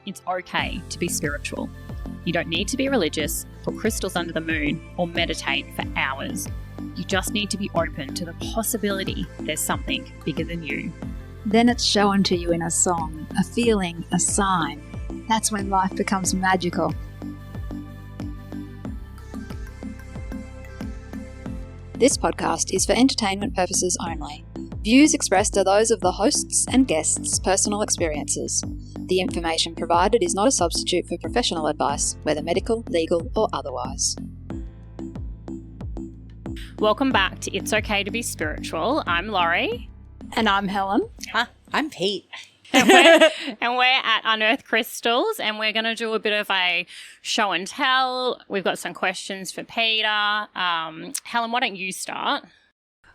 it's okay to be spiritual. You don't need to be religious, put crystals under the moon, or meditate for hours. You just need to be open to the possibility there's something bigger than you. Then it's shown to you in a song, a feeling, a sign. That's when life becomes magical. This podcast is for entertainment purposes only. Views expressed are those of the hosts and guests' personal experiences. The information provided is not a substitute for professional advice, whether medical, legal, or otherwise. Welcome back to It's Okay to be Spiritual. I'm Laurie. And I'm Helen. I'm Pete. and we're at Unearthed Crystals, and we're going to do a bit of a show and tell. We've got some questions for Peter. Helen, why don't you start?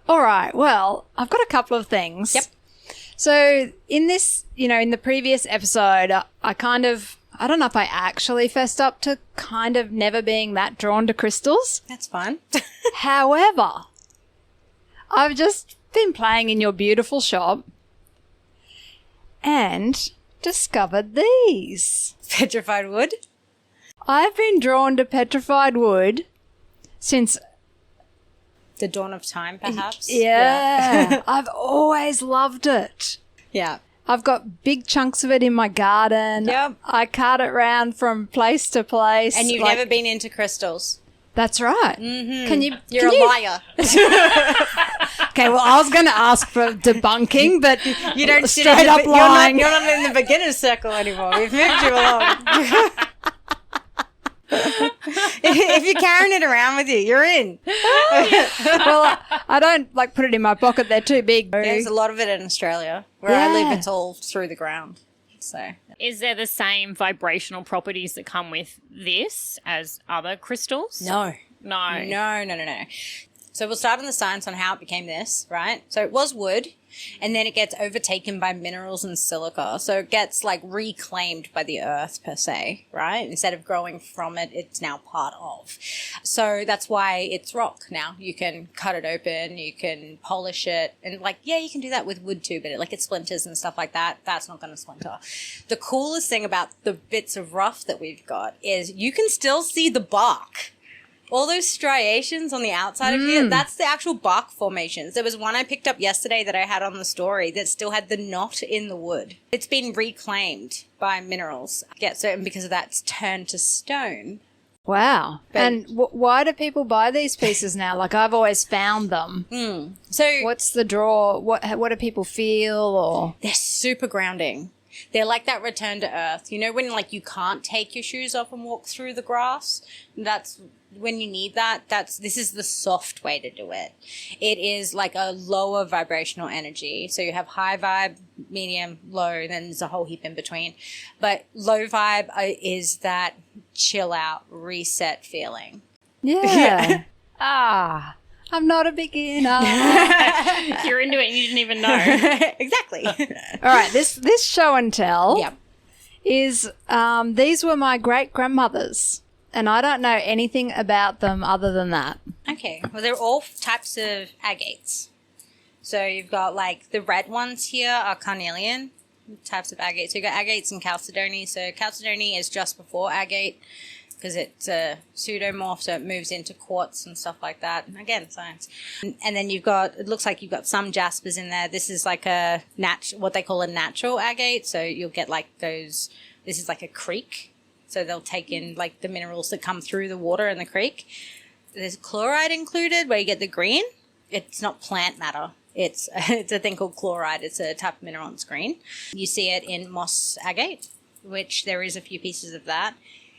All right. Well, I've got a couple of things. Yep. So in this, in the previous episode, I don't know if I actually fessed up to kind of never being that drawn to crystals. That's fine. However, I've just been playing in your beautiful shop and discovered these. Petrified Wood. I've been drawn to petrified wood since The dawn of time, perhaps. Yeah. I've always loved it. Yeah. I've got big chunks of it in my garden. Yep. I cart it around from place to place. And you've never been into crystals. That's right. Mm-hmm. You're a liar. Okay, well, I was going to ask for debunking, but You don't straight up lying. You're not in the beginner's circle anymore. We've moved you along. If you're carrying it around with you, you're in. Well, I don't put it in my pocket. They're too big. There's a lot of it in Australia. Where I live, it's all through the ground. So, Is there the same vibrational properties that come with this as other crystals? No. No. So we'll start on the science on how it became this, right? So it was wood, and then it gets overtaken by minerals and silica. So it gets reclaimed by the earth per se, right? Instead of growing from it, it's now part of. So that's why it's rock now. You can cut it open, you can polish it, and you can do that with wood too, but it splinters and stuff like that. That's not going to splinter. The coolest thing about the bits of rough that we've got is you can still see the bark. All those striations on the outside of here, that's the actual bark formations. There was one I picked up yesterday that I had on the story that still had the knot in the wood. It's been reclaimed by minerals. And because of that, it's turned to stone. Wow. And why do people buy these pieces now? I've always found them. So what's the draw? What do people feel? Or they're super grounding. They're like that return to earth. You know when you can't take your shoes off and walk through the grass? That's when you need that. This is the soft way to do it. It is like a lower vibrational energy. So you have high vibe, medium, low, then there's a whole heap in between. But low vibe is that chill out, reset feeling. Yeah. I'm not a beginner. You're into it and you didn't even know. Exactly. All right, this show and tell is these were my great-grandmother's, and I don't know anything about them other than that. Okay. Well, they're all types of agates. So you've got the red ones here are carnelian types of agates. So you've got agates and chalcedony. So chalcedony is just before agate, because it's a pseudomorph, so it moves into quartz and stuff like that. And again, science. And then it looks like you've got some jaspers in there. This is what they call a natural agate. So you'll get this is like a creek. So they'll take in the minerals that come through the water in the creek. There's chloride included where you get the green. It's not plant matter. It's a thing called chloride. It's a type of mineral and it's green. You see it in moss agate, which there is a few pieces of that.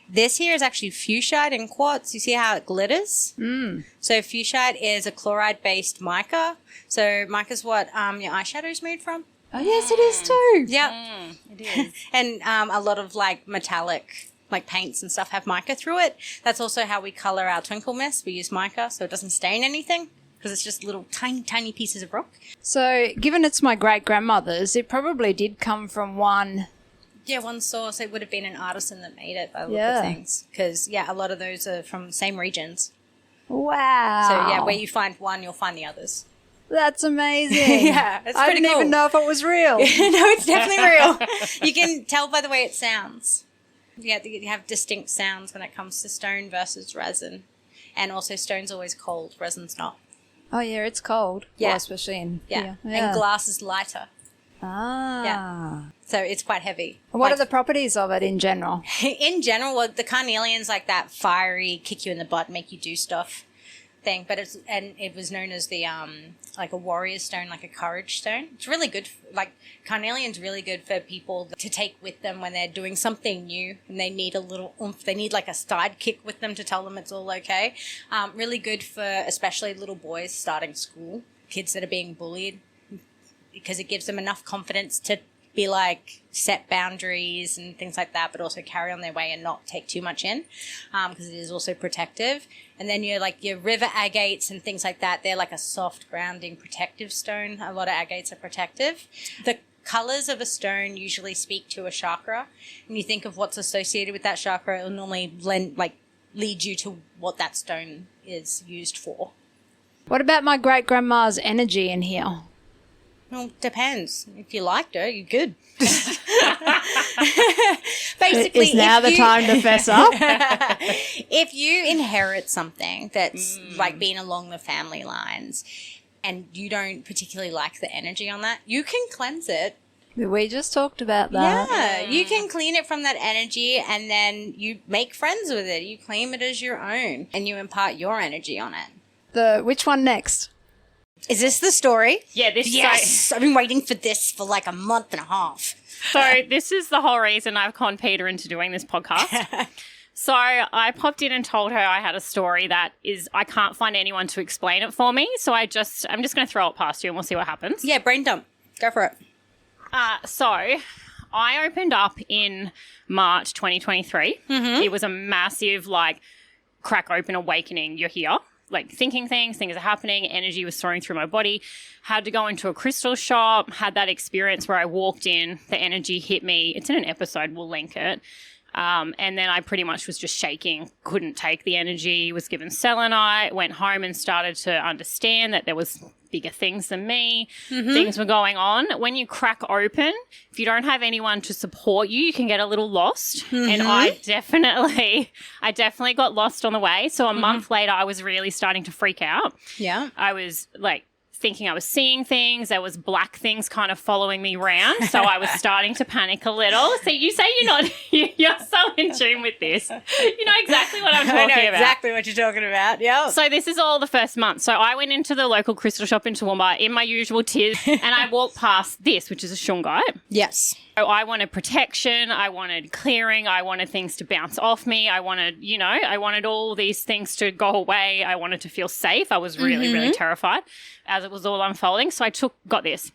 This here is actually fuchsite and quartz. You see how it glitters? So fuchsite is a chloride-based mica. So mica's what your eyeshadow is made from. Oh, yes, it is too. Yeah, it is. And a lot of metallic paints and stuff have mica through it. That's also how we color our twinkle mist. We use mica so it doesn't stain anything because it's just little tiny, tiny pieces of rock. So given it's my great-grandmother's, it probably did come from one Yeah, one source. It would have been an artisan that made it by the look of things. Because, yeah, a lot of those are from same regions. Wow. So, yeah, where you find one, you'll find the others. That's amazing. Yeah, it's I pretty didn't cool. even know if it was real. No, it's definitely real. You can tell by the way it sounds. You have distinct sounds when it comes to stone versus resin. And also stone's always cold, resin's not. Oh, yeah, it's cold. Yeah. Well, especially in here. And glass is lighter. Ah. Yeah. So it's quite heavy. What are the properties of it in general? In general, well, the carnelian's like that fiery, kick you in the butt, make you do stuff thing. But it was known as the like a warrior stone, like a courage stone. It's really good. Carnelian's really good for people to take with them when they're doing something new and they need a little oomph. They need like a side kick with them to tell them it's all okay. Really good for especially little boys starting school, kids that are being bullied, because it gives them enough confidence to be like set boundaries and things like that, but also carry on their way and not take too much in, because it is also protective. And then your river agates and things like that, they're like a soft grounding protective stone. A lot of agates are protective. The colors of a stone usually speak to a chakra. When you think of what's associated with that chakra, it'll normally lead you to what that stone is used for. What about my great-grandma's energy in here? Well, depends. If you liked her, you're good. Basically, is now the time to fess up? If you inherit something that's like being along the family lines and you don't particularly like the energy on that, you can cleanse it. We just talked about that. Yeah, you can clean it from that energy and then you make friends with it. You claim it as your own and you impart your energy on it. Which one next? Is this the story? Yeah, this Yes, I've been waiting for this for like a month and a half. So this is the whole reason I've conned Peter into doing this podcast. So I popped in and told her I had a story that I can't find anyone to explain it for me. So I'm just going to throw it past you and we'll see what happens. Yeah, brain dump. Go for it. So I opened up in March 2023. Mm-hmm. It was a massive crack open awakening. You're here. Thinking things are happening, energy was soaring through my body, had to go into a crystal shop, had that experience where I walked in, the energy hit me. It's in an episode, we'll link it. And then I pretty much was just shaking, couldn't take the energy, was given selenite, went home and started to understand that there was bigger things than me. Mm-hmm. Things were going on. When you crack open, if you don't have anyone to support you, you can get a little lost. Mm-hmm. And I definitely got lost on the way. So a month later, I was really starting to freak out. Yeah. I was thinking I was seeing things. There was black things kind of following me around. So I was starting to panic a little. So you say you're so in tune with this. You know exactly what I'm talking about. I know exactly what you're talking about. Yeah. So this is all the first month. So I went into the local crystal shop in Toowoomba in my usual tiz and I walked past this, which is a Shungite. Yes. So I wanted protection. I wanted clearing. I wanted things to bounce off me. I wanted all these things to go away. I wanted to feel safe. I was really, really terrified as it was all unfolding. So got this.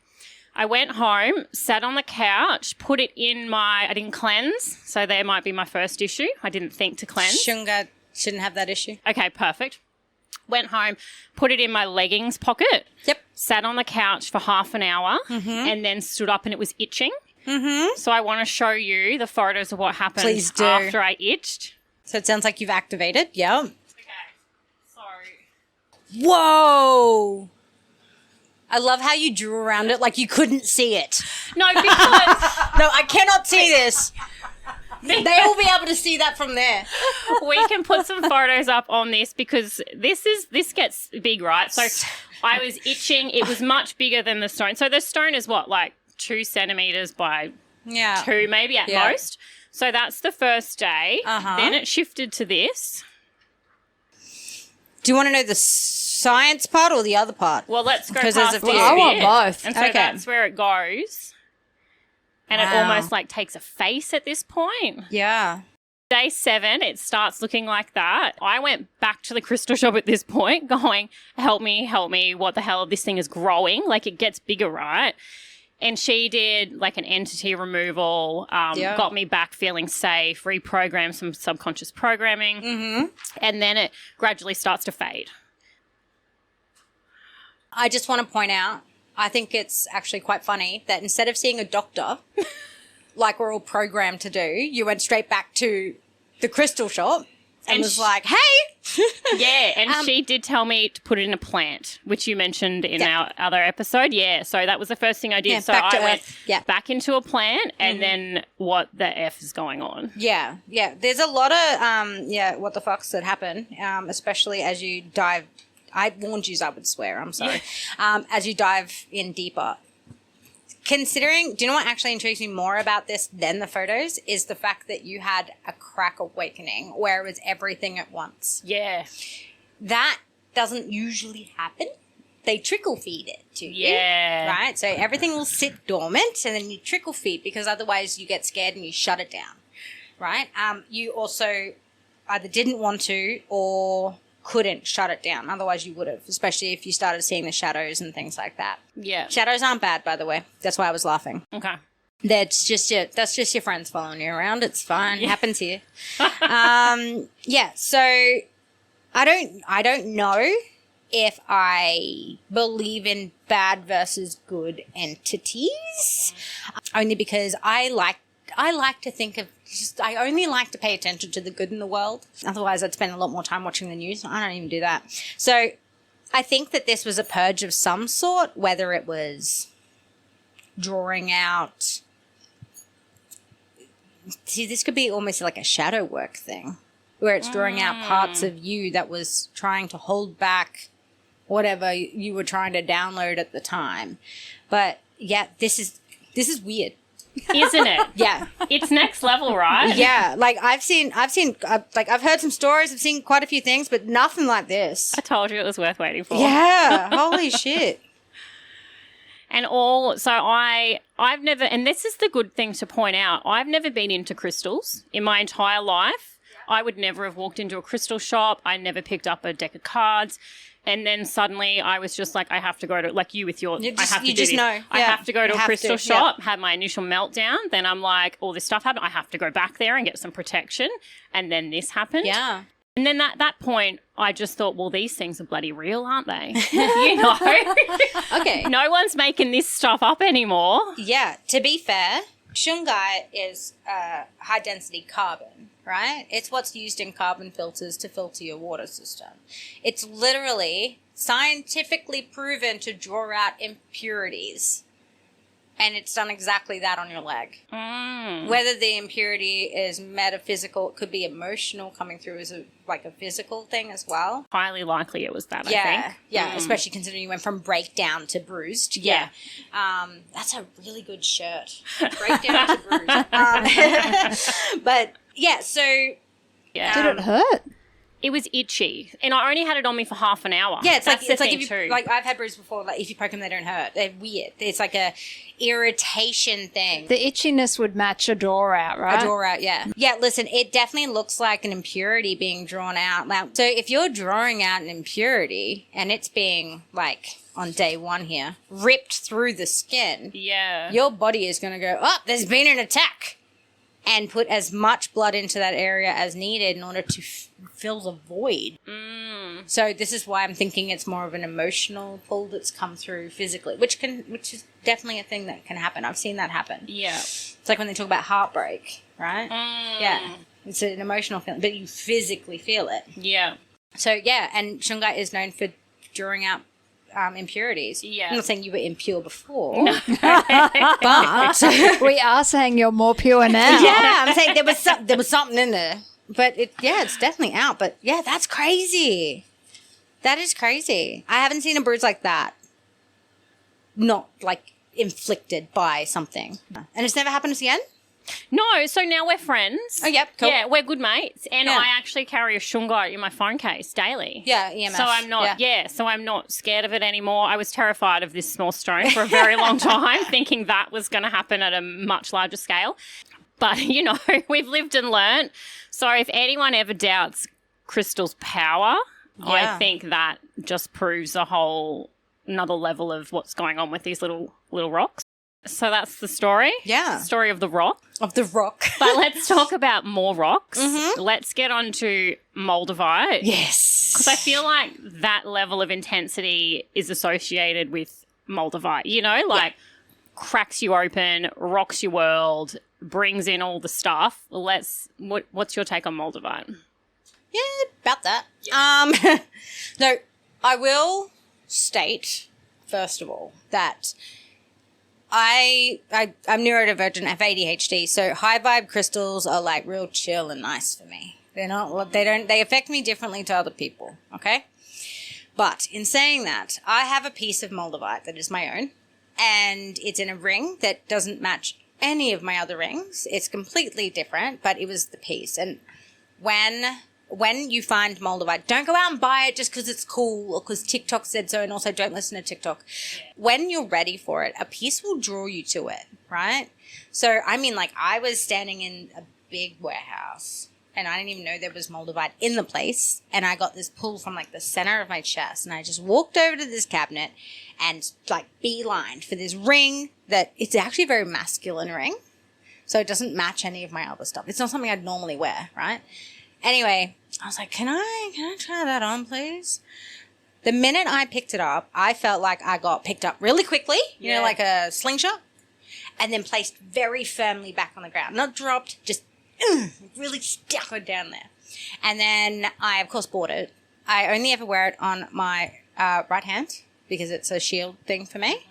I went home, sat on the couch, put it in I didn't cleanse. So there might be my first issue. I didn't think to cleanse. Shungite shouldn't have that issue. Okay, perfect. Went home, put it in my leggings pocket. Yep. Sat on the couch for half an hour and then stood up and it was itching. Mm-hmm. So I want to show you the photos of what happened after I itched. So it sounds like you've activated. Yeah. Okay. So. Whoa. I love how you drew around it like you couldn't see it. No, because... No, I cannot see this. They will be able to see that from there. We can put some photos up on this because this gets big, right? So I was itching. It was much bigger than the stone. So the stone is what, 2 centimeters by 2 maybe at most. So that's the first day. Then it shifted to this. Do you want to know the science part or the other part? Well, let's go past this bit. I want both. And so that's where it goes. And it almost takes a face at this point. Yeah. Day 7, it starts looking like that. I went back to the crystal shop at this point going, help me, what the hell, this thing is growing. It gets bigger, right? And she did an entity removal, got me back feeling safe, reprogrammed some subconscious programming, and then it gradually starts to fade. I just want to point out, I think it's actually quite funny that instead of seeing a doctor, like we're all programmed to do, you went straight back to the crystal shop and was like, hey. Yeah, and she did tell me to put it in a plant, which you mentioned in our other episode. Yeah, so that was the first thing I did. So I went back into a plant and then what the F is going on. Yeah. There's a lot of, what the fucks that happen, especially as you dive. I warned you I would swear, I'm sorry. As you dive in deeper. Considering, do you know what actually intrigues me more about this than the photos is the fact that you had a crack awakening where it was everything at once. Yeah. That doesn't usually happen. They trickle feed it to you. Yeah. Right? So everything will sit dormant and then you trickle feed because otherwise you get scared and you shut it down. Right? You also either didn't want to or couldn't shut it down. Otherwise you would have, especially if you started seeing the shadows and things like that. Yeah. Shadows aren't bad, by the way. That's why I was laughing. Okay. That's just your friends following you around. It's fine. It happens here. So I don't know if I believe in bad versus good entities. Only because I like to think of I only like to pay attention to the good in the world. Otherwise, I'd spend a lot more time watching the news. I don't even do that. So I think that this was a purge of some sort, whether it was drawing out. See, this could be almost like a shadow work thing, where it's drawing out parts of you that was trying to hold back whatever you were trying to download at the time. But yeah, this is weird. Isn't it? Yeah. It's next level, right? Yeah. Like I've heard some stories, I've seen quite a few things, but nothing like this. I told you it was worth waiting for. Yeah. Holy shit. And I've never, and this is the good thing to point out, I've never been into crystals in my entire life. I would never have walked into a crystal shop. I never picked up a deck of cards. And then suddenly I was just like, I have to go to, like you with your, I have to do this. Know. I have to go to a crystal shop, have my initial meltdown. Then I'm like, all this stuff happened. I have to go back there and get some protection. And then this happened. Yeah. And then at that point, I just thought, well, these things are bloody real, aren't they? You know? Okay. No one's making this stuff up anymore. Yeah. To be fair, Shungite is high-density carbon, right? It's what's used in carbon filters to filter your water system. It's literally scientifically proven to draw out impurities. And it's done exactly that on your leg. Whether the impurity is metaphysical, it could be emotional coming through as a physical thing as well. Highly likely it was that, I think. Yeah, especially considering you went from breakdown to bruised. Yeah. That's a really good shirt. Breakdown to bruised. But, yeah, so... Yeah. Did it hurt? It was itchy, and I only had it on me for half an hour. Yeah, it's That's like if you like I've had bruises before. Like if you poke them, they don't hurt. They're weird. It's like a irritation thing. The itchiness would match a draw out, right? A draw out, yeah. Yeah, listen, it definitely looks like an impurity being drawn out. Now, so if you're drawing out an impurity and it's being like on day one here ripped through the skin, your body is going to go, oh, there's been an attack. And put as much blood into that area as needed in order to fill the void. So this is why I'm thinking it's more of an emotional pull that's come through physically, which is definitely a thing that can happen. I've seen that happen. Yeah. It's like when they talk about heartbreak, right? Yeah. It's an emotional feeling, but you physically feel it. Yeah. So, yeah, and Shungite is known for drawing out impurities. Yeah. I'm not saying you were impure before, but we are saying you're more pure now. Yeah, I'm saying there was something in there, but it's definitely out. But yeah, that's crazy. That is crazy. I haven't seen a bruise like that, not like inflicted by something, and it's never happened again. No, so now we're friends. Oh, yep, cool. Yeah, we're good mates. And I actually carry a Shungite in my phone case daily. Yeah, EMF. So I'm not, so I'm not scared of it anymore. I was terrified of this small stone for a very long time, thinking that was going to happen at a much larger scale. But, you know, we've lived and learnt. So if anyone ever doubts crystal's power, I think that just proves another level of what's going on with these little rocks. So that's the story. Yeah. Story of the rock. Of the rock. But let's talk about more rocks. Let's get on to Moldavite. Yes. Because I feel like that level of intensity is associated with Moldavite. You know, cracks you open, rocks your world, brings in all the stuff. What's your take on Moldavite? Yeah, about that. Yeah. No, I will state, first of all, that I'm neurodivergent, have ADHD, so high vibe crystals are like real chill and nice for me. They affect me differently to other people, okay? But in saying that, I have a piece of Moldavite that is my own, and it's in a ring that doesn't match any of my other rings. It's completely different, but it was the piece. And when you find Moldavite, don't go out and buy it just because it's cool or because TikTok said so, and also don't listen to TikTok. Yeah. When you're ready for it, a piece will draw you to it, right? So, I mean, like, I was standing in a big warehouse and I didn't even know there was Moldavite in the place, and I got this pull from, like, the center of my chest, and I just walked over to this cabinet and, like, beelined for this ring that it's actually a very masculine ring, so it doesn't match any of my other stuff. It's not something I'd normally wear, right? Anyway, I was like, can I try that on, please? The minute I picked it up, I felt like I got picked up really quickly, you know, like a slingshot, and then placed very firmly back on the ground. Not dropped, just really stuck it down there. And then I, of course, bought it. I only ever wear it on my right hand because it's a shield thing for me.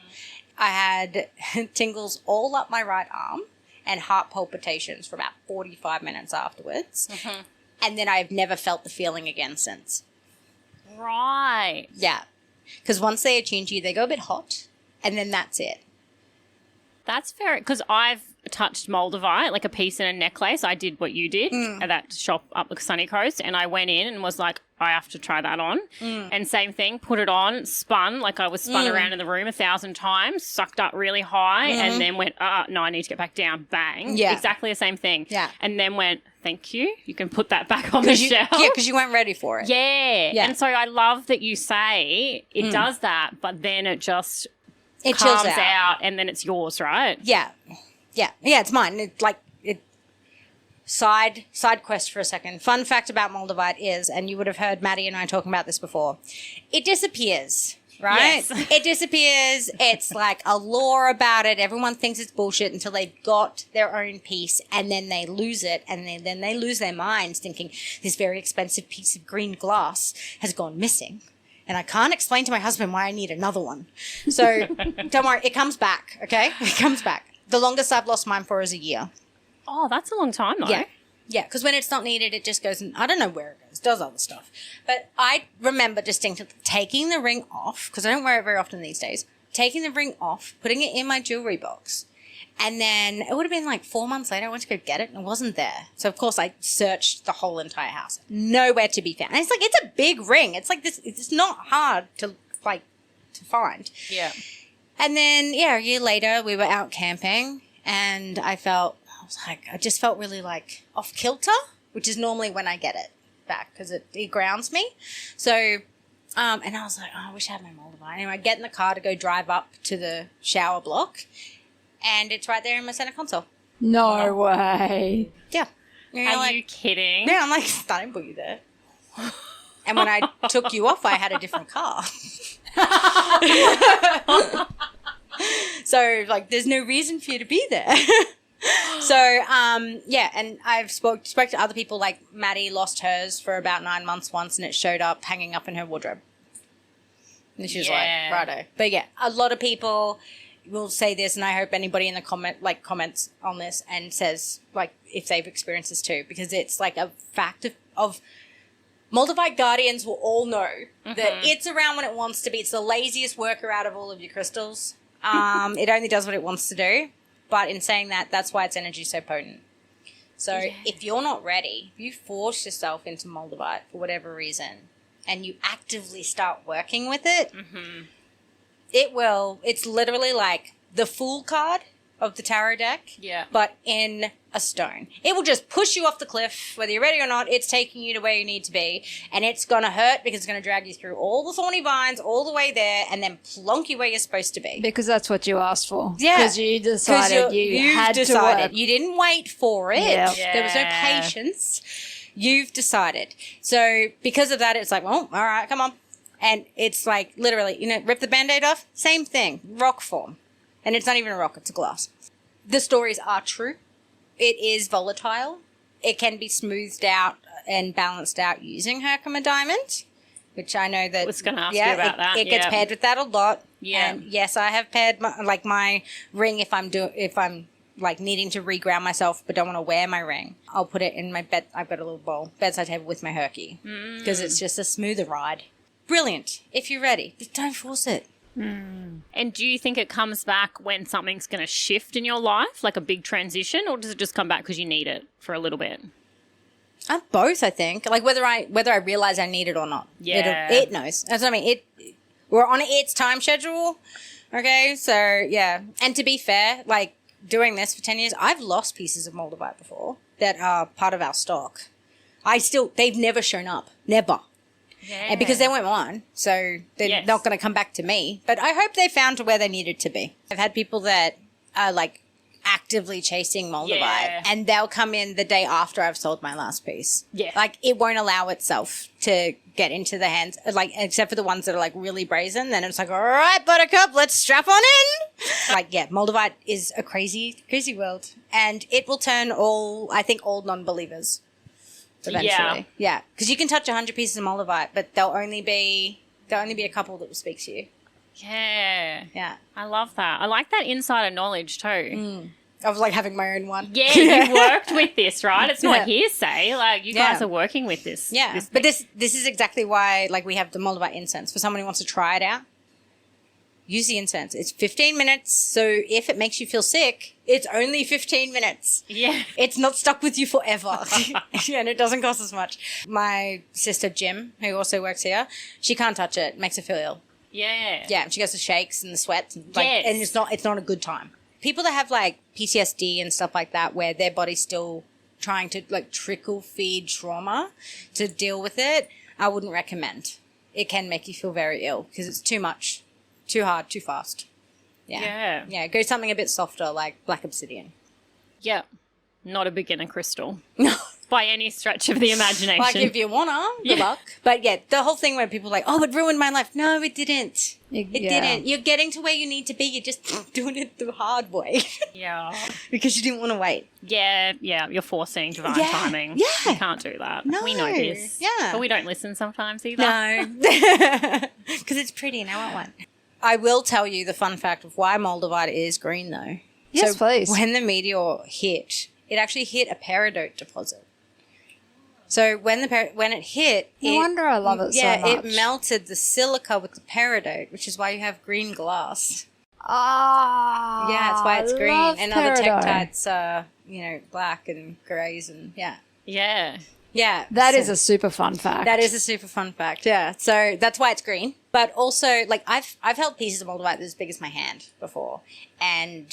I had tingles all up my right arm and heart palpitations for about 45 minutes afterwards. Mm-hmm. And then I've never felt the feeling again since. Right. Yeah. Because once they attune to you, they go a bit hot, and then that's it. That's fair, because I've touched Moldavite, like a piece in a necklace. I did what you did at that shop up the Sunny Coast, and I went in and was like, I have to try that on. And same thing, put it on, spun, like I was spun around in the room 1,000 times, sucked up really high, and then went, no, I need to get back down, bang. Yeah. Exactly the same thing. Yeah. And then went, thank you, you can put that back on the shelf. Yeah, because you weren't ready for it. Yeah. And so I love that you say it does that, but then it just... It calms chills out, and then it's yours, right? Yeah. Yeah. Yeah, it's mine. It's like side quest for a second. Fun fact about Moldavite is, and you would have heard Maddie and I talking about this before, it disappears, right? Yes. It disappears. It's like a lore about it. Everyone thinks it's bullshit until they've got their own piece, and then they lose it, and then they lose their minds thinking this very expensive piece of green glass has gone missing. And I can't explain to my husband why I need another one. So don't worry, it comes back, okay? It comes back. The longest I've lost mine for is a year. Oh, that's a long time, though. Yeah. Yeah, because when it's not needed, it just goes, and I don't know where it goes, does other stuff. But I remember distinctly taking the ring off, because I don't wear it very often these days, taking the ring off, putting it in my jewelry box. And then it would have been like 4 months later, I went to go get it and it wasn't there. So, of course, I searched the whole entire house. Nowhere to be found. And it's like, it's a big ring. It's like this, it's not hard to find. Yeah. And then, yeah, a year later, we were out camping and I just felt really like off kilter, which is normally when I get it back because it grounds me. So, and I was like, oh, I wish I had my Moldavite. Anyway, I get in the car to go drive up to the shower block. And it's right there in my center console. No way. Yeah. Are you kidding? Yeah, I'm like, I didn't put you there. And when I took you off, I had a different car. So, like, there's no reason for you to be there. So, yeah, and I've spoke to other people, like Maddie lost hers for about 9 months once, and it showed up hanging up in her wardrobe. And she was like, righto. But yeah, a lot of people will say this, and I hope anybody in the comments on this and says, like, if they've experienced this too, because it's like a fact of Moldavite guardians will all know that it's around when it wants to be. It's the laziest worker out of all of your crystals. It only does what it wants to do. But in saying that, that's why its energy is so potent. So if you're not ready, if you force yourself into Moldavite for whatever reason, and you actively start working with it, it's literally like the Fool card of the tarot deck, but in a stone. It will just push you off the cliff, whether you're ready or not. It's taking you to where you need to be, and it's going to hurt because it's going to drag you through all the thorny vines, all the way there, and then plonk you where you're supposed to be. Because that's what you asked for. Yeah. Because you decided you had to work. You didn't wait for it. Yeah. There was no patience. You've decided. So because of that, it's like, well, all right, come on. And it's like literally, rip the Band-Aid off. Same thing. Rock form. And it's not even a rock, it's a glass. The stories are true. It is volatile. It can be smoothed out and balanced out using Herkimer diamond, which I know that... I was going to ask you about that. It gets paired with that a lot. Yeah. And yes, I have paired my ring if I'm like needing to reground myself but don't want to wear my ring. I'll put it in my bed. I've got a little bedside table with my Herky because it's just a smoother ride. Brilliant. If you're ready, but don't force it. And do you think it comes back when something's going to shift in your life, like a big transition, or does it just come back because you need it for a little bit? Both, I think. Like whether I realize I need it or not. Yeah. It knows. That's what I mean. We're on its time schedule. Okay, so yeah. And to be fair, like doing this for 10 years, I've lost pieces of Moldavite before that are part of our stock. They've never shown up. Never. Yeah. And because they weren't mine, so they're not going to come back to me. But I hope they found to where they needed to be. I've had people that are like actively chasing Moldavite and they'll come in the day after I've sold my last piece. Yeah. Like it won't allow itself to get into the hands, like except for the ones that are like really brazen. Then it's like, all right, buttercup, let's strap on in. Like, yeah, Moldavite is a crazy, crazy world. And it will turn all non-believers. Eventually. Yeah. Because you can touch 100 pieces of Moldavite, but there'll only be a couple that will speak to you. Yeah. Yeah. I love that. I like that insider knowledge too. I was like having my own one. Yeah, you worked with this, right? It's not hearsay. Like you guys are working with this. Yeah. But this is exactly why like we have the Moldavite incense. For someone who wants to try it out, use the incense. It's 15 minutes. So if it makes you feel sick, it's only 15 minutes. Yeah. It's not stuck with you forever. And it doesn't cost as much. My sister Jim, who also works here, she can't touch it. It makes her feel ill. Yeah. Yeah. She gets the shakes and the sweats. And it's not a good time. People that have like PTSD and stuff like that, where their body's still trying to like trickle feed trauma to deal with it, I wouldn't recommend. It can make you feel very ill because it's too much. Too hard, too fast. Yeah. Yeah, go something a bit softer like black obsidian. Yeah. Not a beginner crystal. No. By any stretch of the imagination. Like if you wanna, good luck. But yeah, the whole thing where people are like, oh, it ruined my life. No, it didn't. It didn't. You're getting to where you need to be. You're just doing it the hard way. Yeah. Because you didn't want to wait. Yeah. You're forcing divine timing. Yeah. You can't do that. No. We know this. Yeah. But we don't listen sometimes either. No. Because it's pretty and I want one. I will tell you the fun fact of why Moldavite is green, though. Yes, please. When the meteor hit, it actually hit a peridot deposit. So when it hit... No wonder I love it so much. Yeah, it melted the silica with the peridot, which is why you have green glass. Ah. Yeah, that's why it's green. And other peridot. tektites are, black and greys and, yeah. Yeah. Yeah. That is a super fun fact. That is a super fun fact, yeah. So that's why it's green. But also, like, I've held pieces of Moldavite as big as my hand before. And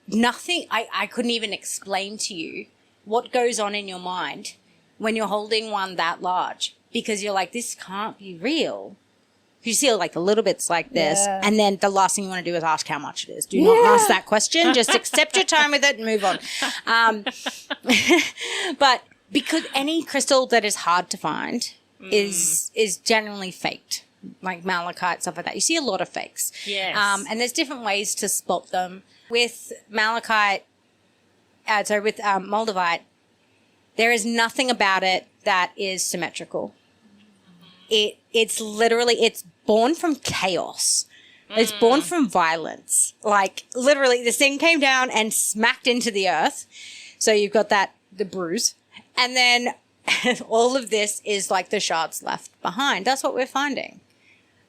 nothing, I couldn't even explain to you what goes on in your mind when you're holding one that large. Because you're like, this can't be real. You see like the little bits like this. Yeah. And then the last thing you want to do is ask how much it is. Do not ask that question. Just accept your time with it and move on. But because any crystal that is hard to find is generally faked, like malachite, stuff like that. You see a lot of fakes. Yes. And there's different ways to spot them. With malachite, with Moldavite, there is nothing about it that is symmetrical. It's born from chaos. It's born from violence. Like literally this thing came down and smacked into the earth. So you've got the bruise. And then all of this is like the shards left behind. That's what we're finding.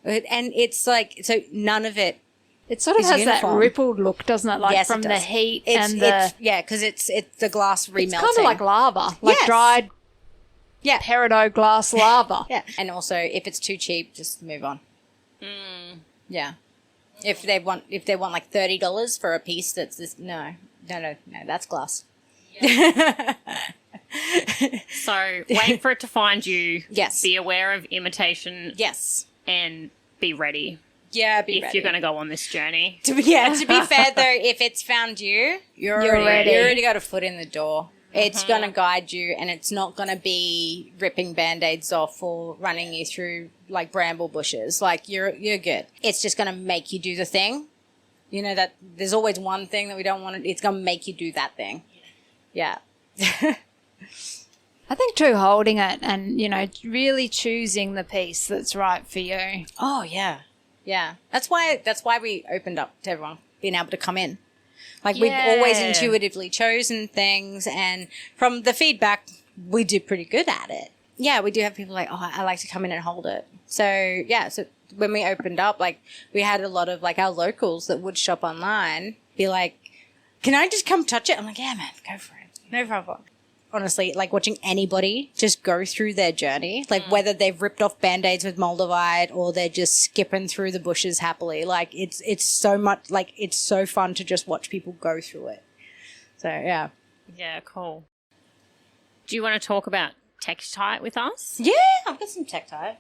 And it's like, so none of it. It sort of has uniform. that rippled look, doesn't it? Like Yes, from it the does. heat It's because it's the glass remelting. It's kind of like lava, like Yes. dried Yeah. peridot glass lava. Yeah. And also, if it's too cheap, just move on. Yeah. If they want like $30 for a piece that's this, no, that's glass. So wait for it to find you. Yes. Be aware of imitation. Yes. And be ready. Yeah, be if ready. you're going to go on this journey. To be fair though, if it's found you, you're ready. You already got a foot in the door. It's going to guide you, and it's not going to be ripping Band-Aids off or running you through like bramble bushes. Like you're good. It's just going to make you do the thing. You know that there's always one thing that we don't want to. It's going to make you do that thing. Yeah. I think too, holding it and, really choosing the piece that's right for you. Oh, yeah. Yeah. That's why we opened up to everyone being able to come in. Like, we've always intuitively chosen things, and from the feedback, we do pretty good at it. Yeah, we do have people like, I like to come in and hold it. So, so when we opened up, like, we had a lot of, like, our locals that would shop online be like, can I just come touch it? I'm like, yeah, man, go for it. No problem. Honestly, like, watching anybody just go through their journey, like whether they've ripped off Band-Aids with Moldavite or they're just skipping through the bushes happily, like, it's so much, like, it's so fun to just watch people go through it. So, yeah. Yeah, cool. Do you want to talk about Tektites with us? Yeah, I've got some Tektites.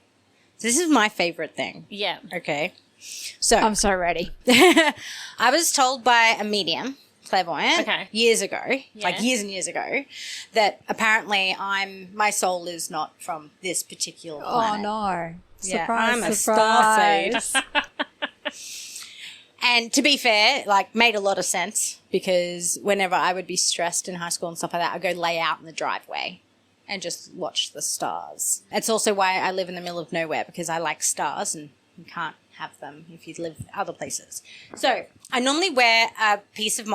This is my favorite thing. Yeah. Okay. So I'm so ready. I was told by a medium, clairvoyant, years ago, like years and years ago, that apparently my soul is not from this particular planet. Oh, no. I'm a surprise. starseed. And to be fair, like, made a lot of sense, because whenever I would be stressed in high school and stuff like that, I'd go lay out in the driveway and just watch the stars. It's also why I live in the middle of nowhere, because I like stars and you can't have them if you live other places. So I normally wear a piece of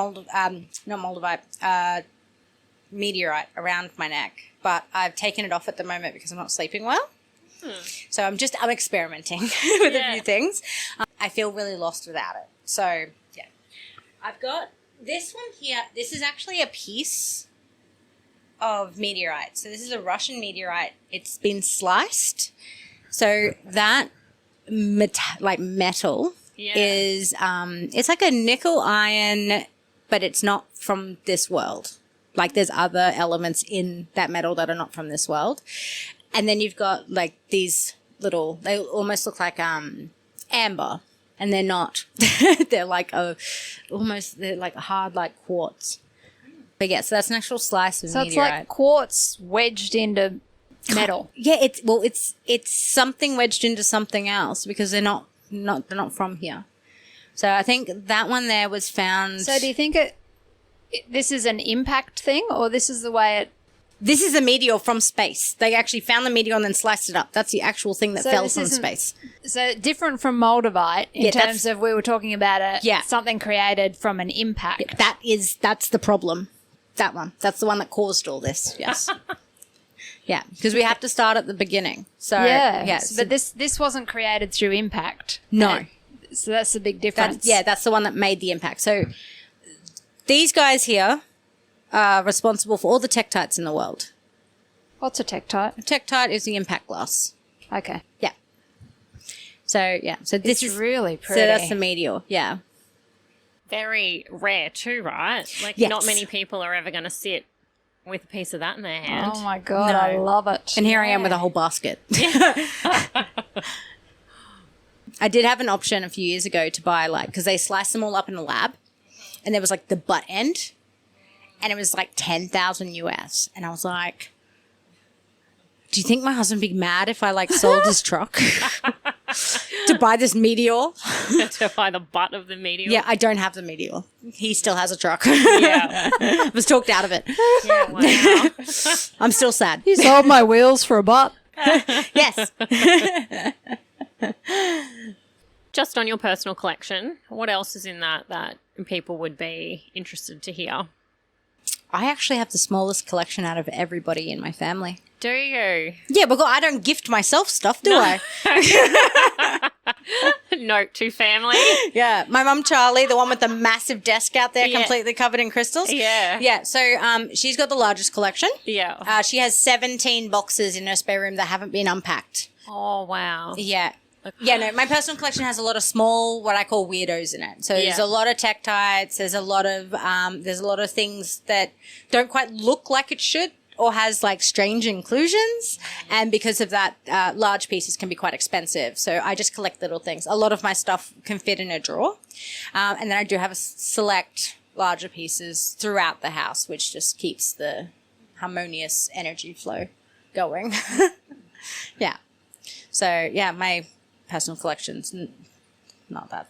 meteorite around my neck, but I've taken it off at the moment because I'm not sleeping well. So I'm experimenting with a few things. I feel really lost without it. So, yeah. I've got this one here. This is actually a piece of meteorite. So this is a Russian meteorite. It's been sliced. So that metal is it's like a nickel iron, but it's not from this world. Like, there's other elements in that metal that are not from this world. And then you've got, like, these little, they almost look like amber, and they're not. They're like they're like hard, like quartz. But yeah, so that's an actual slice of meteorite. So it's like quartz wedged into metal. Yeah, it's something wedged into something else, because they're not from here. So I think that one there was found. So do you think this is an impact thing, or this is the way it? This is a meteor from space. They actually found the meteor and then sliced it up. That's the actual thing that fell from space. So different from Moldavite in terms of, we were talking about something created from an impact. Yeah, that's the problem. That one. That's the one that caused all this. Yes. Yeah, because we have to start at the beginning. So but this wasn't created through impact. No. So that's the big difference. That's the one that made the impact. So these guys here are responsible for all the Tektites in the world. What's a Tektite? A Tektite is the impact glass. Okay. Yeah. So, yeah. So this is really pretty. So that's the meteor. Yeah. Very rare too, right? Like, not many people are ever going to sit with a piece of that in their hand. Oh, my God. No. I love it. And here I am with a whole basket. I did have an option a few years ago to buy, like, because they sliced them all up in a lab, and there was, like, the butt end, and it was, like, 10,000 US. And I was like, do you think my husband would be mad if I, like, sold his truck to buy this meteor? To buy the butt of the meteor? Yeah, I don't have the meteor. He still has a truck. Yeah. I was talked out of it. Yeah, wow. I'm still sad. You sold my wheels for a butt. Yes. Just on your personal collection, what else is in that people would be interested to hear? I actually have the smallest collection out of everybody in my family. Do you? Yeah, because I don't gift myself stuff, do I? Note to family. Yeah. My mum, Charlie, the one with the massive desk out there completely covered in crystals. Yeah. Yeah. So she's got the largest collection. Yeah. She has 17 boxes in her spare room that haven't been unpacked. Oh, wow. Yeah. Yeah, no, my personal collection has a lot of small, what I call weirdos in it. So there's a lot of Tektites, there's a lot of things that don't quite look like it should, or has, like, strange inclusions. And because of that, large pieces can be quite expensive. So I just collect little things. A lot of my stuff can fit in a drawer. And then I do have a select larger pieces throughout the house, which just keeps the harmonious energy flow going. Yeah. So, yeah, my personal collection's not that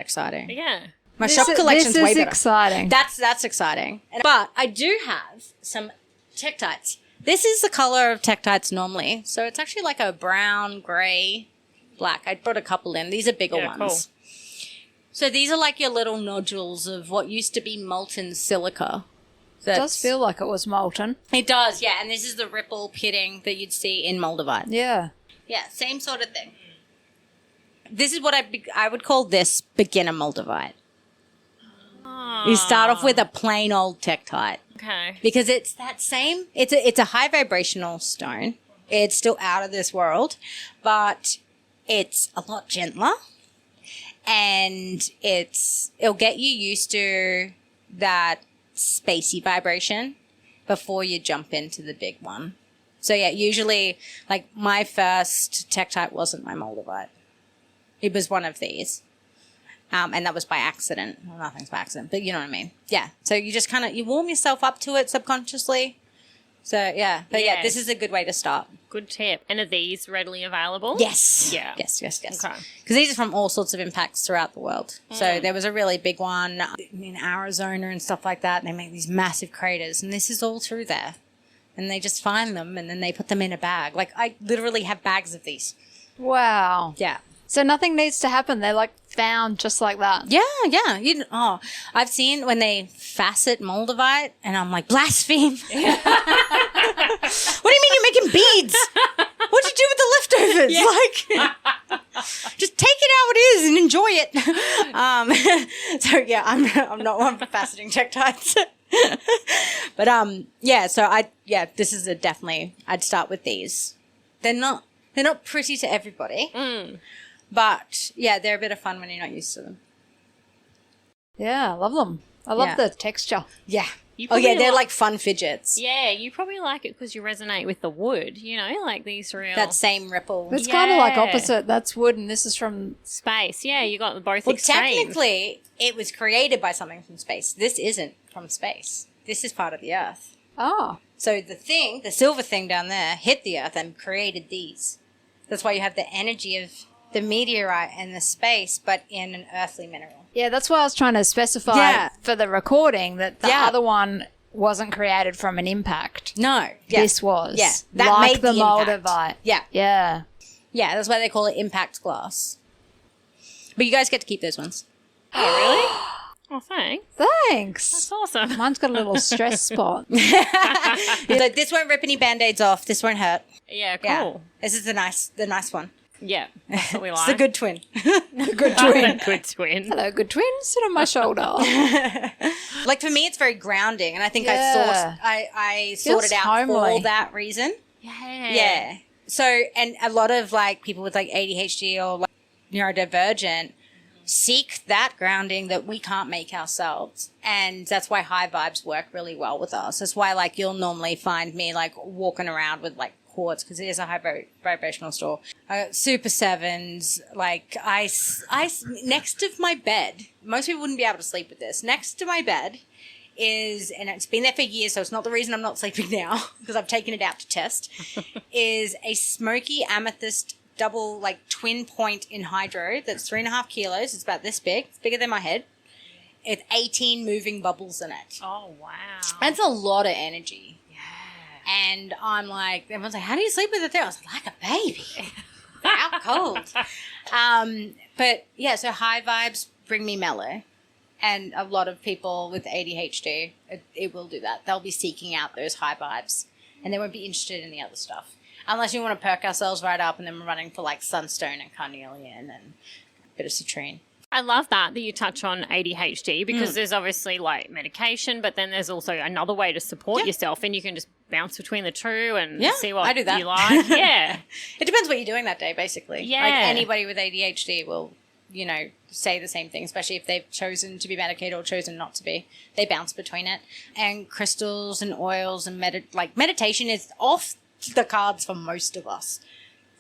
exciting. Yeah. My shop collection's way better. This is exciting. That's exciting. But I do have some Tektites This is the color of Tektites normally. So it's actually like a brown, grey, black. I brought a couple in. These are bigger ones. Cool. So these are like your little nodules of what used to be molten silica. It does feel like it was molten. It does, yeah. And this is the ripple pitting that you'd see in Moldavite. Yeah. Yeah, same sort of thing. This is what I would call this beginner Moldavite. You start off with a plain old Tektite. Okay. Because it's that same, it's a high vibrational stone. It's still out of this world, but it's a lot gentler. And it'll get you used to that spacey vibration before you jump into the big one. So yeah, usually like my first Tektite wasn't my Moldavite. It was one of these. And that was by accident. Well, nothing's by accident, but you know what I mean. Yeah. So you just you warm yourself up to it subconsciously. So yeah. But yeah, this is a good way to start. Good tip. And are these readily available? Yes. Yeah. Yes. Okay. Because these are from all sorts of impacts throughout the world. So there was a really big one in Arizona and stuff like that. And they make these massive craters. And this is all through there. And they just find them and then they put them in a bag. Like I literally have bags of these. Wow. Yeah. So nothing needs to happen. They're like found just like that. Yeah. I've seen when they facet Moldavite, and I'm like, blaspheme. What do you mean you're making beads? What'd you do with the leftovers? Yeah. Like, just take it how it is and enjoy it. So yeah, I'm not one for faceting Tektites. But this is definitely. I'd start with these. They're not pretty to everybody. But, yeah, they're a bit of fun when you're not used to them. Yeah, I love them. I love the texture. Yeah. They're like fun fidgets. Yeah, you probably like it because you resonate with the wood, like these real... That same ripple. It's kind of like opposite. That's wood and this is from... Space. Yeah, you got both extremes. Technically, it was created by something from space. This isn't from space. This is part of the Earth. Oh. So the silver thing down there, hit the Earth and created these. That's why you have the energy of the meteorite and the space, but in an earthly mineral. Yeah, that's why I was trying to specify for the recording that the other one wasn't created from an impact. No. Yeah. This was. Yeah. That like made the Moldavite. Moldavite. Yeah. Yeah. Yeah, that's why they call it impact glass. But you guys get to keep those ones. Oh, really? Oh, thanks. Thanks. That's awesome. Mine's got a little stress spot. So this won't rip any Band-Aids off. This won't hurt. Yeah, cool. Yeah. This is the nice one. Yeah, that's what we like. It's the good twin. The good twin. Good twin. Hello, good twin. Sit on my shoulder. Like for me, it's very grounding, and I think I Feels sorted out homely. for that reason. Yeah. Yeah. So, and a lot of like people with like ADHD or like neurodivergent seek that grounding that we can't make ourselves. And that's why high vibes work really well with us. That's why like you'll normally find me like walking around with like quartz because it is a high vibrational store. Super sevens, like ice next to my bed. Most people wouldn't be able to sleep with this. Next to my bed is, and it's been there for years, so it's not the reason I'm not sleeping now because I've taken it out to test, is a smoky amethyst double, like twin point in hydro that's 3.5 kilos. It's about this big. It's bigger than my head. It's 18 moving bubbles in it. Oh, wow. That's a lot of energy. And I'm like, everyone's like, how do you sleep with it there? I was like a baby. Out cold. But yeah, so high vibes bring me mellow. And a lot of people with ADHD, it will do that. They'll be seeking out those high vibes. And they won't be interested in the other stuff. Unless you want to perk ourselves right up and then we're running for like sunstone and carnelian and a bit of citrine. I love that you touch on ADHD because there's obviously like medication, but then there's also another way to support yourself and you can just bounce between the two and see what I do that. you like. Yeah. It depends what you're doing that day, basically. Yeah. Like anybody with ADHD will, say the same thing, especially if they've chosen to be medicated or chosen not to be. They bounce between it. And crystals and oils and meditation is off the cards for most of us.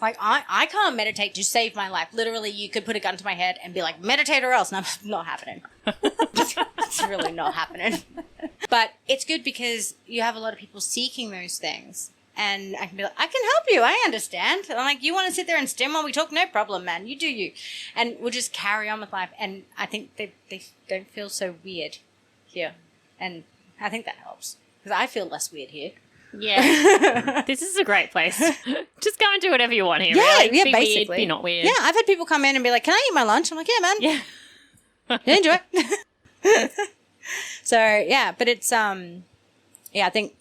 Like, I can't meditate to save my life. Literally, you could put a gun to my head and be like, meditate or else. And I'm not happening. It's really not happening. But it's good because you have a lot of people seeking those things. And I can be like, I can help you. I understand. And I'm like, you want to sit there and stim while we talk? No problem, man. You do you. And we'll just carry on with life. And I think they don't feel so weird here. And I think that helps. Because I feel less weird here. Yeah. This is a great place. Just go and do whatever you want here. Yeah, really. yeah, Be basically. Weird, be not weird. Yeah, I've had people come in and be like, can I eat my lunch? I'm like, yeah, man. Yeah. Yeah, enjoy it. So, yeah, but it's, yeah, I think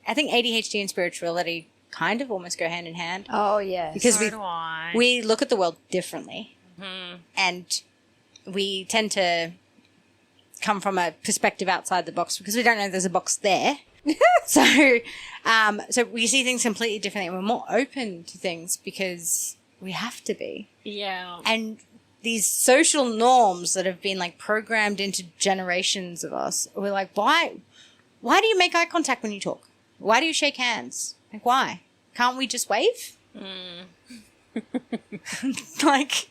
ADHD and spirituality kind of almost go hand in hand. Oh, yes. Because So do I. we look at the world differently. Mhm. And we tend to come from a perspective outside the box because we don't know there's a box there. So we see things completely differently. We're more open to things because we have to be. Yeah. And these social norms that have been like programmed into generations of us, we're like, why do you make eye contact when you talk? Why do you shake hands? Like, why? Can't we just wave? Like,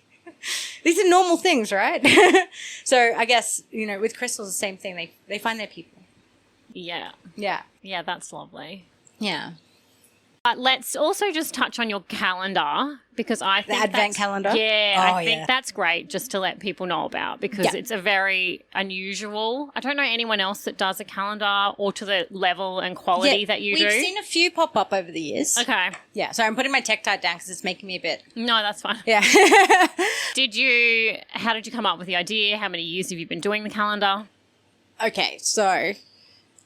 these are normal things, right? So I guess, with crystals, the same thing. They find their people. Yeah. Yeah. Yeah, that's lovely. Yeah. Let's also just touch on your calendar because I think Advent calendar? Yeah, Oh, I think yeah. that's great just to let people know about because Yeah. it's a very unusual. I don't know anyone else that does a calendar or to the level and quality that you do. We've seen a few pop up over the years. Okay. Yeah. So I'm putting my Tektite down because it's making me a bit. No, that's fine. Yeah. How did you come up with the idea? How many years have you been doing the calendar? Okay. So,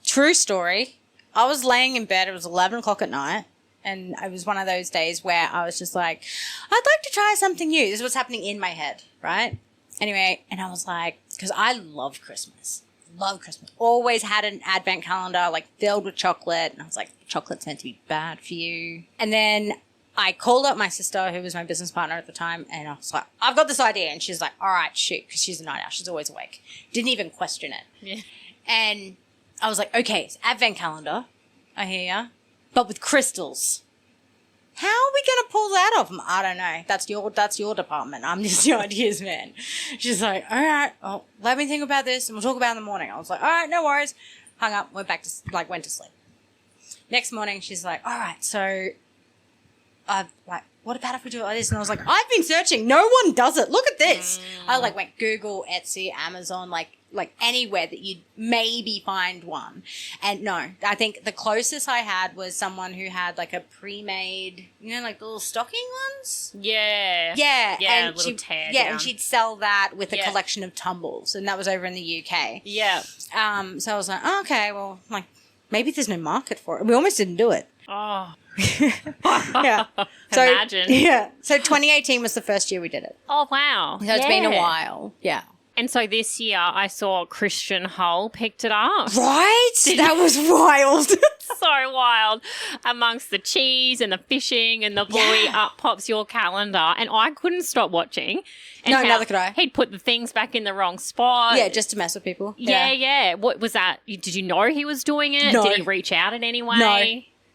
true story. I was laying in bed. It was 11 o'clock at night. And it was one of those days where I was just like, I'd like to try something new. This was happening in my head, right? Anyway, and I was like, because I love Christmas. Love Christmas. Always had an advent calendar, like, filled with chocolate. And I was like, chocolate's meant to be bad for you. And then I called up my sister, who was my business partner at the time, and I was like, I've got this idea. And she's like, all right, shoot, because she's a night owl. She's always awake. Didn't even question it. Yeah. And I was like, okay, it's advent calendar. I hear ya. But with crystals. How are we going to pull that off? I don't know. That's your department. I'm just the ideas man. She's like, all right, well, let me think about this and we'll talk about it in the morning. I was like, all right, no worries. Hung up, went to sleep. Next morning, she's like, all right, so, what about if we do it like this? And I was like, I've been searching. No one does it. Look at this. I went Google, Etsy, Amazon, like anywhere that you'd maybe find one. And no, I think the closest I had was someone who had like a pre-made, like the little stocking ones. Yeah. Yeah. Yeah, and a little tear Yeah, down. and she'd sell that with a Yeah. collection of tumbles. And that was over in the UK. Yeah. So I was like, oh, okay, well, maybe there's no market for it. We almost didn't do it. Oh. Yeah. So, Imagine. Yeah. So 2018 was the first year we did it. Oh, wow. So it's been a while. Yeah. And so this year I saw Christian Hull picked it up. Right? That was wild. So wild. Amongst the cheese and the fishing and the bluey, up pops your calendar. And I couldn't stop watching. And No, how neither could I. He'd put the things back in the wrong spot. Yeah, just to mess with people. Yeah. What was that? Did you know he was doing it? No. Did he reach out in any way? No.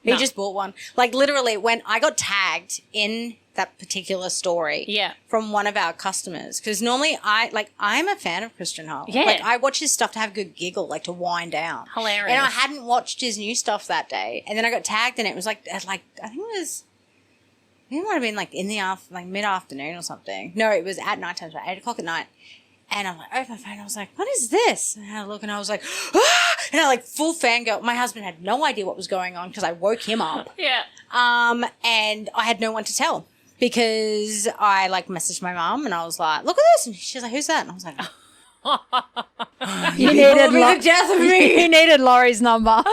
He No. just bought one. Like, literally, when I got tagged in that particular story Yeah. from one of our customers, because normally I'm a fan of Christian Hull. Yeah. Like, I watch his stuff to have a good giggle, like to wind down. Hilarious. And I hadn't watched his new stuff that day. And then I got tagged and it was I think it might have been like in the mid-afternoon or something. No, it was at night time, 8 o'clock at night. And I'm like, open my phone. I was like, what is this? And I had a look and I was like, ah! And I full fangirl. My husband had no idea what was going on because I woke him up. Yeah. And I had no one to tell because I messaged my mom and I was like, look at this. And she's like, who's that? And I was like, You needed the death of me. You needed Laurie's number.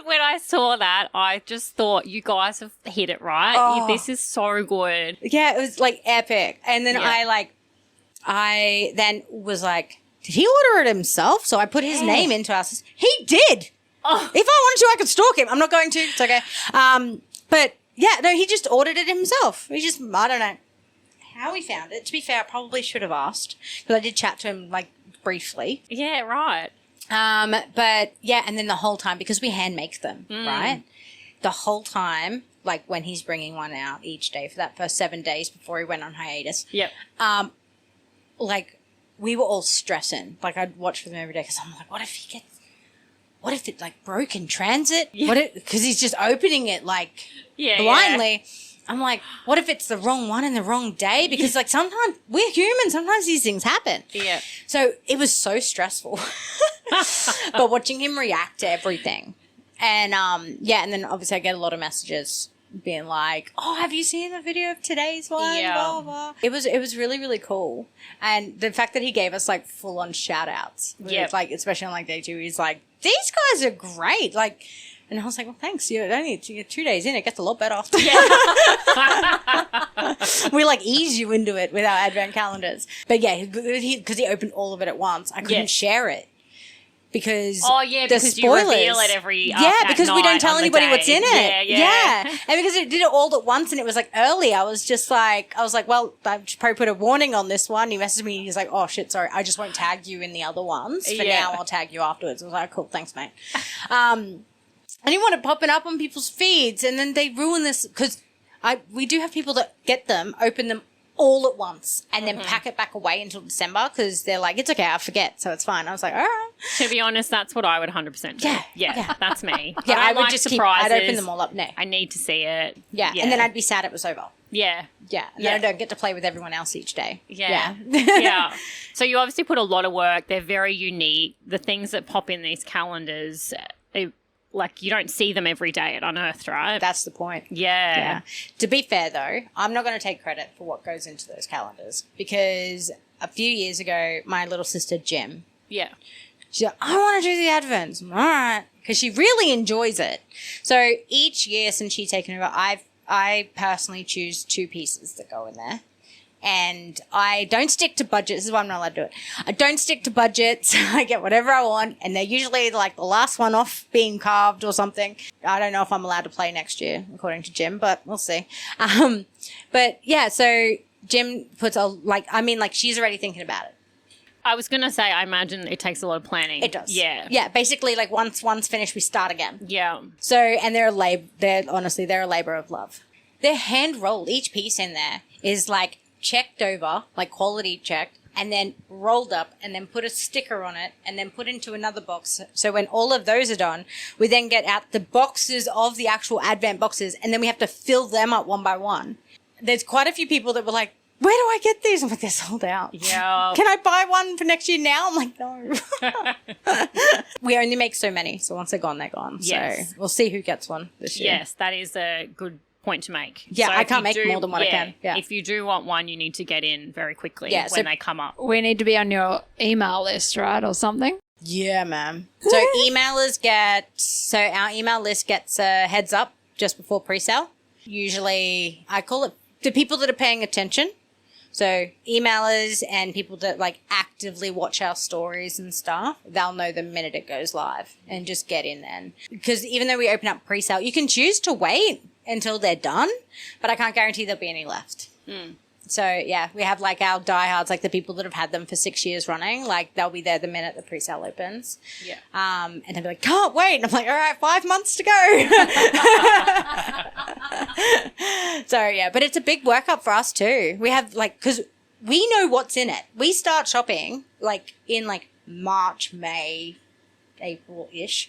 When I saw that, I just thought, you guys have hit it right. Oh. This is so good. Yeah, it was epic. And then Yeah. I then was like, did he order it himself? So I put his name into our system. He did. Oh. If I wanted to, I could stalk him. I'm not going to. It's okay. But yeah, no, he just ordered it himself. I don't know how he found it. To be fair, I probably should have asked because I did chat to him briefly. Yeah, right. But yeah, and then the whole time, because we hand make them, right? The whole time, when he's bringing one out each day for that first 7 days before he went on hiatus. Yep. We were all stressing. I'd watch for them every day because I'm like, what if it broke in transit? Yeah. Because he's just opening it Yeah, blindly. I'm like, what if it's the wrong one in the wrong day? Because sometimes we're human. Sometimes these things happen. Yeah. So it was so stressful. But watching him react to everything And and then obviously I get a lot of messages being like, "Oh, have you seen the video of today's one?" Yeah. Blah, blah. It was really, really cool. And the fact that he gave us like full on shout outs. Yeah. Like, especially on like day 2, he's like, "These guys are great." Like, and I was like, "Well, thanks. You're 2 days in. It gets a lot better after." We like ease you into it with our advent calendars. But yeah, because he opened all of it at once, I couldn't share it. Because because the you spoilers, reveal it every because we don't tell anybody what's in it. Yeah. And because it did it all at once and it was like early, I was like, well, I should probably put a warning on this one. He messaged me, he's like, "Oh shit, sorry, I just won't tag you in the other ones. For now, I'll tag you afterwards." I was like, "Cool, thanks, mate." I didn't want it popping up on people's feeds, and then they ruin this because we do have people that get them, open them all at once, and then pack it back away until December because they're like, "It's okay, I forget, so it's fine." I was like, "All right." To be honest, that's what I would 100% do. Yeah, that's me. I would like just surprises. I'd open them all up now. I need to see it. Yeah, and then I'd be sad it was over. Yeah. Yeah, and then I don't get to play with everyone else each day. Yeah. Yeah. So you obviously put a lot of work. They're very unique. The things that pop in these calendars, like you don't see them every day at Unearthed, right? That's the point. Yeah. To be fair, though, I'm not going to take credit for what goes into those calendars because a few years ago, my little sister, Jem, she's like, "I want to do the Advents." I'm, "All right," because she really enjoys it. So each year since she's taken over, I personally choose 2 pieces that go in there. And I don't stick to budgets. This is why I'm not allowed to do it. I don't stick to budgets. I get whatever I want. And they're usually like the last one off being carved or something. I don't know if I'm allowed to play next year, according to Jim, but we'll see. But yeah, so Jim puts she's already thinking about it. I was going to say, I imagine it takes a lot of planning. It does. Yeah. Yeah, basically like once finished, we start again. Yeah. So, and they're a labor of love. They're hand rolled. Each piece in there is like checked over, like quality checked, and then rolled up and then put a sticker on it and then put into another box. So when all of those are done, we then get out the boxes of the actual Advent boxes and then we have to fill them up one by one. There's quite a few people that were like, "Where do I get these?" I'm like, "They're sold out." Yeah. "Can I buy one for next year now?" I'm like, "No." We only make so many. So once they're gone, they're gone. Yes. So we'll see who gets one this year. Yes, that is a good point to make. Yeah, So I if can't you make more than what I can. Yeah. If you do want one, you need to get in very quickly Yeah, when they come up. We need to be on your email list, right, or something? Yeah, ma'am. So our email list gets a heads up just before pre-sale. Usually, I call it the people that are paying attention. So emailers and people that like actively watch our stories and stuff, they'll know the minute it goes live and just get in then. Because even though we open up pre-sale, you can choose to wait until they're done, but I can't guarantee there'll be any left. So yeah, we have like our diehards, like the people that have had them for 6 years running, like they'll be there the minute the pre-sale opens. Yeah. And they'll be like, "Can't wait." And I'm like, "All right, 5 months to go." So yeah, but it's a big workup for us too. We have like, because we know what's in it. We start shopping like in like March, May, April-ish.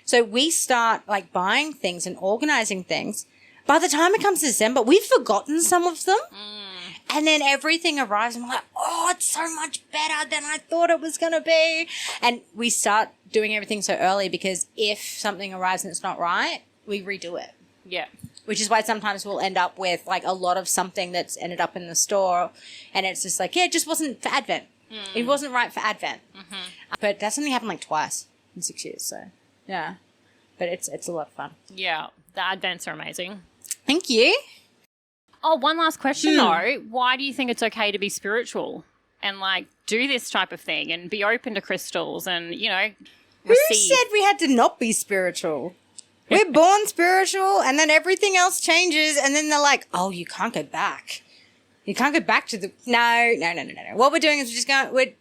So we start like buying things and organizing things. By the time it comes to December, we've forgotten some of them. And then everything arrives and we're like, "Oh, it's so much better than I thought it was going to be." And we start doing everything so early because if something arrives and it's not right, we redo it. Yeah. Which is why sometimes we'll end up with like a lot of something that's ended up in the store and it's just like, yeah, it just wasn't for Advent. It wasn't right for Advent. But that's only happened like twice in 6 years. So yeah, but it's a lot of fun. Yeah. The Advents are amazing. Thank you. Oh, one last question though. Why do you think it's okay to be spiritual and like do this type of thing and be open to crystals and, you know, Who said we had to not be spiritual? We're born spiritual and then everything else changes and then they're like, "Oh, you can't go back. You can't go back to the..." No. What we're doing is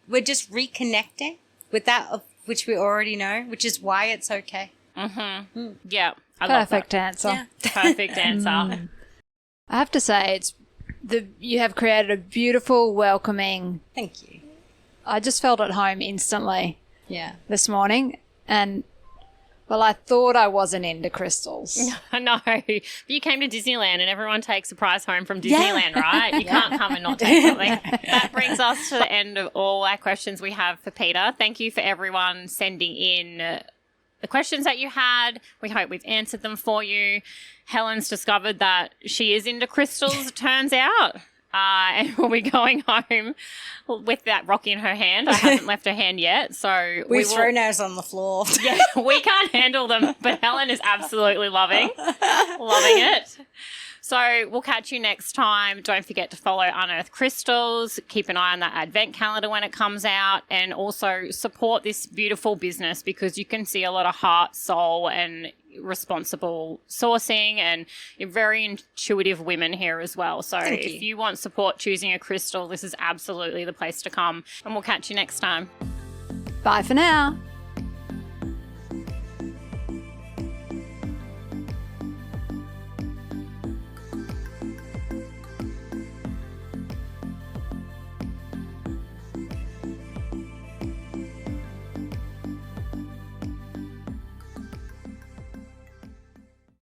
we're just reconnecting with that of which we already know, which is why it's okay. Yeah. I love Perfect that. answer. Yeah. Perfect answer. I have to say, you have created a beautiful, welcoming. Thank you. I just felt at home instantly Yeah. this morning, and well, I thought I wasn't into crystals. No, but you came to Disneyland and everyone takes a prize home from Disneyland, right? You can't come and not take something. That brings us to the end of all our questions we have for Peta. Thank you for everyone sending in the questions that you had. We hope we've answered them for you. Helen's discovered that she is into crystals, it turns out. And we'll be going home with that rock in her hand. I haven't left her hand yet, so We've thrown ours on the floor. Yeah, we can't handle them, but Helen is absolutely loving it. So we'll catch you next time. Don't forget to follow Unearthed Crystals. Keep an eye on that advent calendar when it comes out, and also support this beautiful business because you can see a lot of heart, soul, and responsible sourcing, and you're very intuitive women here as well. So if you want support choosing a crystal, this is absolutely the place to come, and we'll catch you next time. Bye for now.